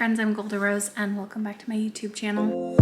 friends, I'm Golda Rose and welcome back to my YouTube channel.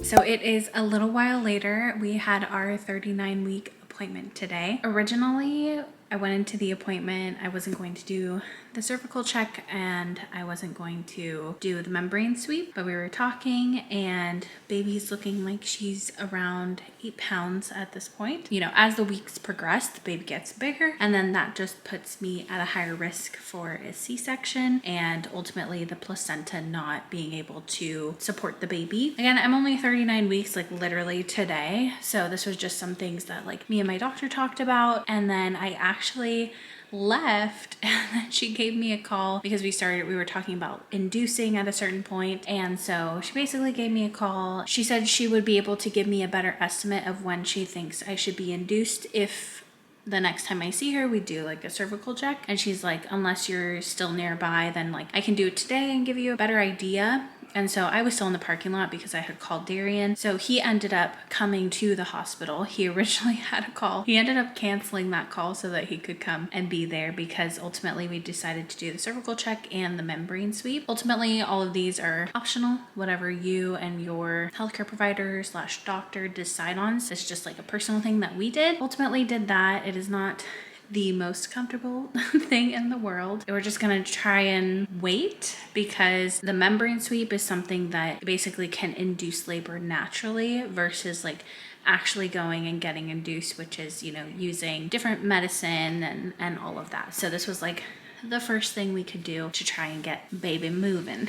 So it is a little while later. We had our 39-week appointment today. Originally, I went into the appointment, I wasn't going to do the cervical check and I wasn't going to do the membrane sweep, but we were talking and baby's looking like she's around 8 pounds at this point. You know, as the weeks progress, the baby gets bigger and then that just puts me at a higher risk for a C-section and ultimately the placenta not being able to support the baby. Again, I'm only 39 weeks, like literally today. So this was just some things that like me and my doctor talked about, and then I actually left and then she gave me a call because we were talking about inducing at a certain point, and so she basically gave me a call. She said she would be able to give me a better estimate of when she thinks I should be induced if the next time I see her we do like a cervical check, and she's like, unless you're still nearby, then like I can do it today and give you a better idea. And so I was still in the parking lot because I had called Darian. So he ended up coming to the hospital. He originally had a call. He ended up canceling that call so that he could come and be there because ultimately we decided to do the cervical check and the membrane sweep. Ultimately, all of these are optional, whatever you and your healthcare provider / doctor decide on. It's just like a personal thing that we did. Ultimately did that. It is not the most comfortable thing in the world. We're just gonna try and wait because the membrane sweep is something that basically can induce labor naturally versus like actually going and getting induced, which is, you know, using different medicine and all of that. So this was like the first thing we could do to try and get baby moving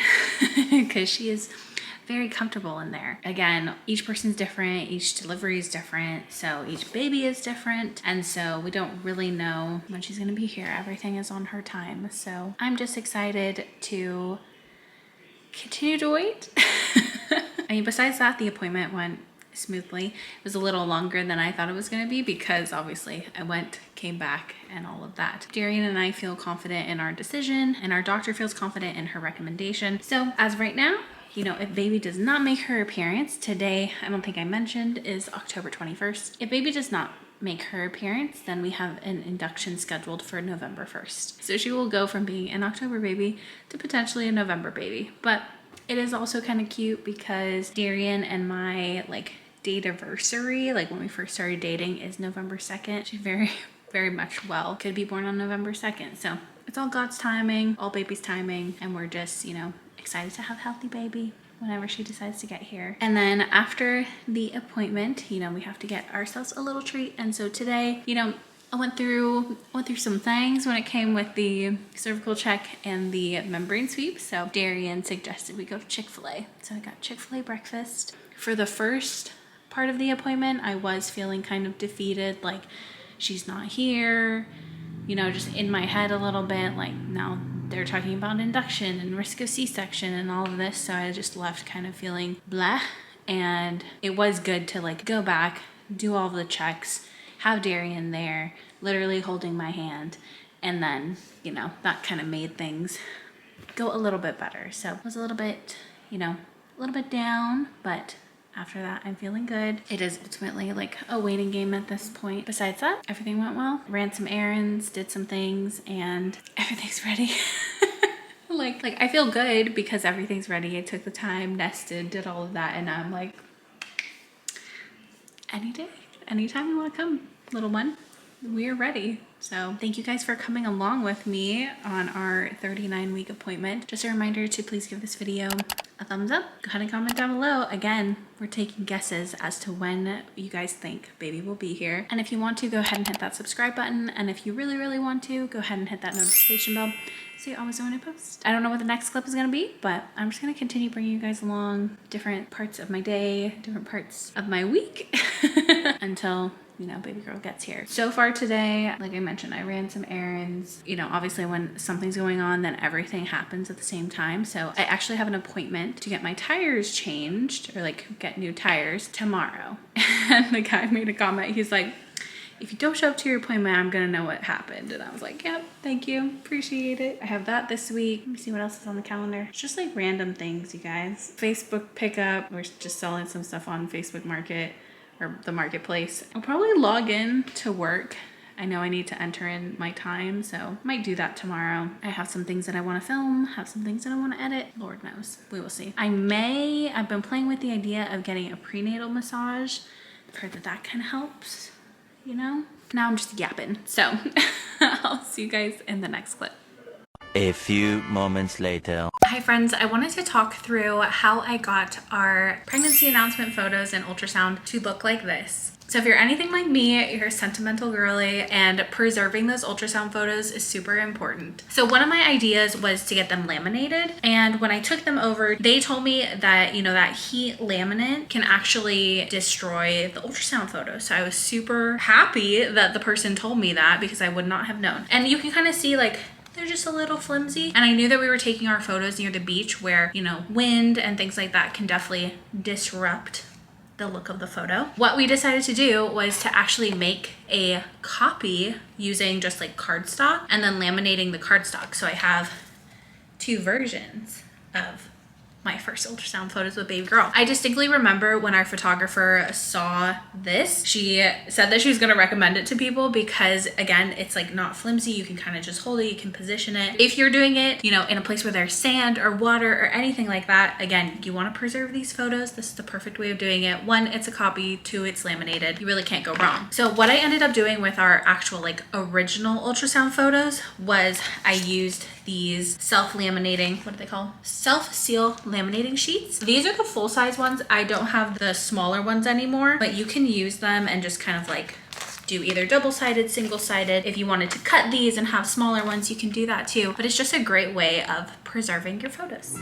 because she is very comfortable in there. Again, each person's different, each delivery is different, so each baby is different, and so we don't really know when she's gonna be here. Everything is on her time, so I'm just excited to continue to wait. I mean, besides that, the appointment went smoothly. It was a little longer than I thought it was going to be because obviously I went, came back, and all of that. Darian and I feel confident in our decision and our doctor feels confident in her recommendation. So as of right now, you know, if baby does not make her appearance today, I don't think I mentioned, is October 21st. If baby does not make her appearance, then we have an induction scheduled for November 1st. So she will go from being an October baby to potentially a November baby. But it is also kind of cute because Darian and my like date-iversary, like when we first started dating, is November 2nd. She's very much could be born on November 2nd. So it's all God's timing, all baby's timing, and we're just, you know, excited to have a healthy baby whenever she decides to get here. And then after the appointment, you know, we have to get ourselves a little treat. And so today, you know, I went through some things when it came with the cervical check and the membrane sweep. So Darian suggested we go to Chick-fil-A. So I got Chick-fil-A breakfast. For the first part of the appointment, I was feeling kind of defeated, like she's not here, you know, just in my head a little bit, like now they're talking about induction and risk of C-section and all of this. So I just left kind of feeling blah. And it was good to like go back, do all of the checks, have Darian there, literally holding my hand. And then, you know, that kind of made things go a little bit better. So it was a little bit, you know, a little bit down, but after that, I'm feeling good. It is ultimately like a waiting game at this point. Besides that, everything went well. Ran some errands, did some things, and everything's ready. like I feel good because everything's ready. I took the time, nested, did all of that, and I'm like, any day, anytime you want to come, little one, we're ready. So thank you guys for coming along with me on our 39-week appointment. Just a reminder to please give this video a thumbs up. Go ahead and comment down below. Again, we're taking guesses as to when you guys think baby will be here. And if you want to, go ahead and hit that subscribe button. And if you really want to, go ahead and hit that notification bell so you always know when I post. I don't know what the next clip is going to be, but I'm just going to continue bringing you guys along different parts of my day, different parts of my week until, you know, baby girl gets here. So far today, like I mentioned, I ran some errands. You know, obviously when something's going on, then everything happens at the same time. So I actually have an appointment to get my tires changed or like get new tires tomorrow. And the guy made a comment. He's like, if you don't show up to your appointment, I'm gonna know what happened. And I was like, yep, thank you, appreciate it. I have that this week. Let me see what else is on the calendar. It's just like random things, you guys. Facebook pickup, we're just selling some stuff on Facebook Market or the marketplace. I'll probably log in to work I know I need to enter in my time, so might do that tomorrow. I have some things that I want to film, have some things that I want to edit. Lord knows, we will see. I've been playing with the idea of getting a prenatal massage. I've heard that that kind of helps, you know? Now I'm just yapping. So I'll see you guys in the next clip. A few moments later. Hi friends, I wanted to talk through how I got our pregnancy announcement photos and ultrasound to look like this. So if you're anything like me, you're a sentimental girly, and preserving those ultrasound photos is super important. So one of my ideas was to get them laminated. And when I took them over, they told me that, you know, that heat laminate can actually destroy the ultrasound photos. So I was super happy that the person told me that, because I would not have known. And you can kind of see like, they're just a little flimsy. And I knew that we were taking our photos near the beach where, you know, wind and things like that can definitely disrupt the look of the photo. What we decided to do was to actually make a copy using just like cardstock and then laminating the cardstock. So I have two versions of my first ultrasound photos with baby girl. I distinctly remember when our photographer saw this, she said that she was going to recommend it to people because, again, it's like not flimsy. You can kind of just hold it, you can position it. If you're doing it, you know, in a place where there's sand or water or anything like that, again, you want to preserve these photos. This is the perfect way of doing it. One, it's a copy. Two, it's laminated. You really can't go wrong. So what I ended up doing with our actual like original ultrasound photos was I used these self-laminating, what do they call? Self-seal laminating sheets. These are the full-size ones. I don't have the smaller ones anymore, but you can use them and just kind of like do either double-sided, single-sided. If you wanted to cut these and have smaller ones, you can do that too. But it's just a great way of preserving your photos.